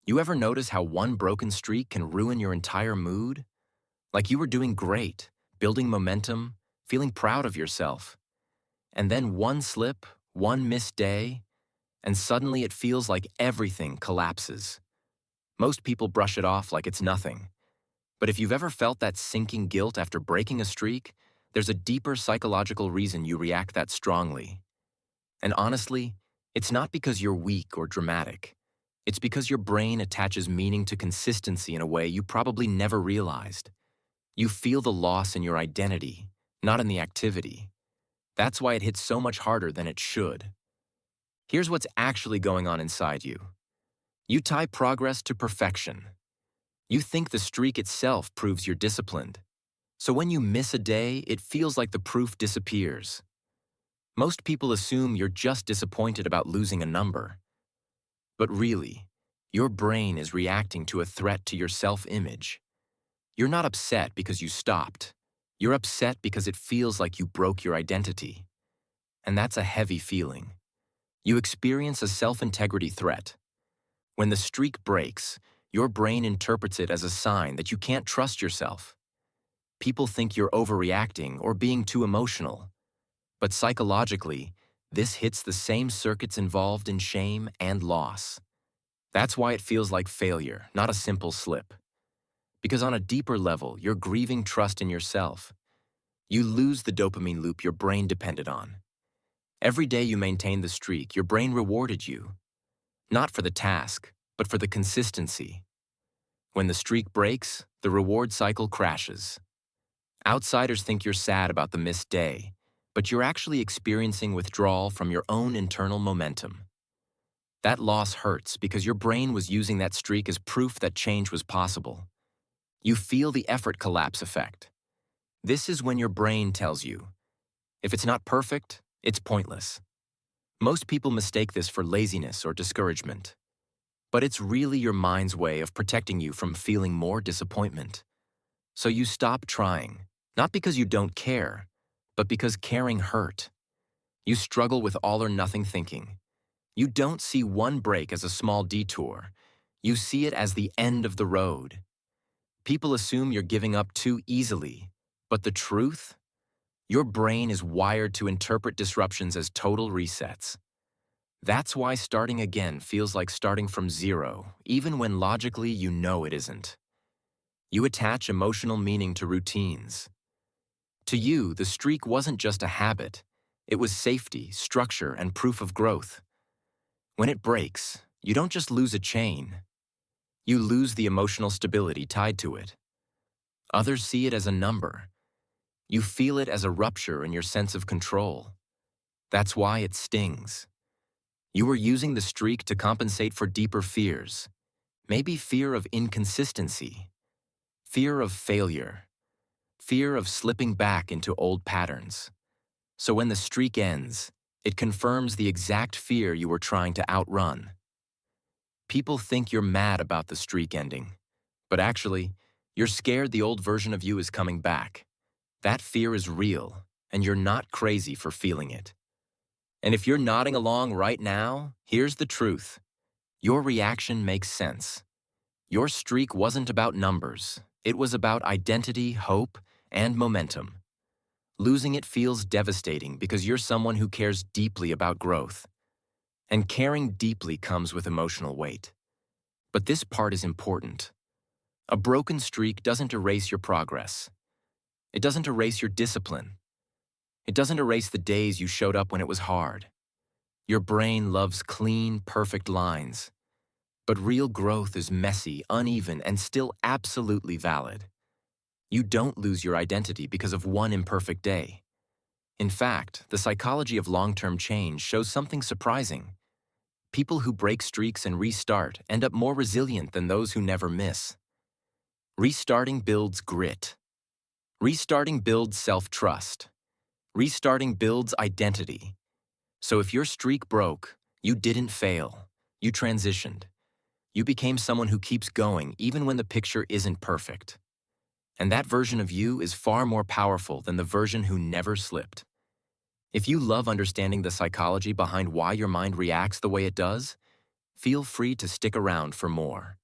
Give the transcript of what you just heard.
You ever notice how one broken streak can ruin your entire mood? Like you were doing great, building momentum, feeling proud of yourself. And then one slip, one missed day, and suddenly it feels like everything collapses. Most people brush it off like it's nothing. But if you've ever felt that sinking guilt after breaking a streak, there's a deeper psychological reason you react that strongly. And honestly, it's not because you're weak or dramatic. It's because your brain attaches meaning to consistency in a way you probably never realized. You feel the loss in your identity, not in the activity. That's why it hits so much harder than it should. Here's what's actually going on inside you. You tie progress to perfection. You think the streak itself proves you're disciplined. So when you miss a day, it feels like the proof disappears. Most people assume you're just disappointed about losing a number. But really, your brain is reacting to a threat to your self-image. You're not upset because you stopped. You're upset because it feels like you broke your identity. And that's a heavy feeling. You experience a self-integrity threat. When the streak breaks, your brain interprets it as a sign that you can't trust yourself. People think you're overreacting or being too emotional. But psychologically, this hits the same circuits involved in shame and loss. That's why it feels like failure, not a simple slip. Because on a deeper level, you're grieving trust in yourself. You lose the dopamine loop your brain depended on. Every day you maintained the streak, your brain rewarded you. Not for the task, but for the consistency. When the streak breaks, the reward cycle crashes. Outsiders think you're sad about the missed day, but you're actually experiencing withdrawal from your own internal momentum. That loss hurts because your brain was using that streak as proof that change was possible. You feel the effort collapse effect. This is when your brain tells you, if it's not perfect, it's pointless. Most people mistake this for laziness or discouragement. But it's really your mind's way of protecting you from feeling more disappointment. So you stop trying, not because you don't care, but because caring hurt. You struggle with all or nothing thinking. You don't see one break as a small detour. You see it as the end of the road. People assume you're giving up too easily, but the truth? Your brain is wired to interpret disruptions as total resets. That's why starting again feels like starting from zero, even when logically you know it isn't. You attach emotional meaning to routines. To you, the streak wasn't just a habit. It was safety, structure, and proof of growth. When it breaks, you don't just lose a chain. You lose the emotional stability tied to it. Others see it as a number. You feel it as a rupture in your sense of control. That's why it stings. You were using the streak to compensate for deeper fears. Maybe fear of inconsistency, fear of failure, fear of slipping back into old patterns. So when the streak ends, it confirms the exact fear you were trying to outrun. People think you're mad about the streak ending, but actually, you're scared the old version of you is coming back. That fear is real, and you're not crazy for feeling it. And if you're nodding along right now, here's the truth. Your reaction makes sense. Your streak wasn't about numbers. It was about identity, hope, and momentum. Losing it feels devastating because you're someone who cares deeply about growth. And caring deeply comes with emotional weight. But this part is important. A broken streak doesn't erase your progress. It doesn't erase your discipline. It doesn't erase the days you showed up when it was hard. Your brain loves clean, perfect lines. But real growth is messy, uneven, and still absolutely valid. You don't lose your identity because of one imperfect day. In fact, the psychology of long-term change shows something surprising. People who break streaks and restart end up more resilient than those who never miss. Restarting builds grit. Restarting builds self-trust. Restarting builds identity. So if your streak broke, you didn't fail. You transitioned. You became someone who keeps going even when the picture isn't perfect. And that version of you is far more powerful than the version who never slipped. If you love understanding the psychology behind why your mind reacts the way it does, feel free to stick around for more.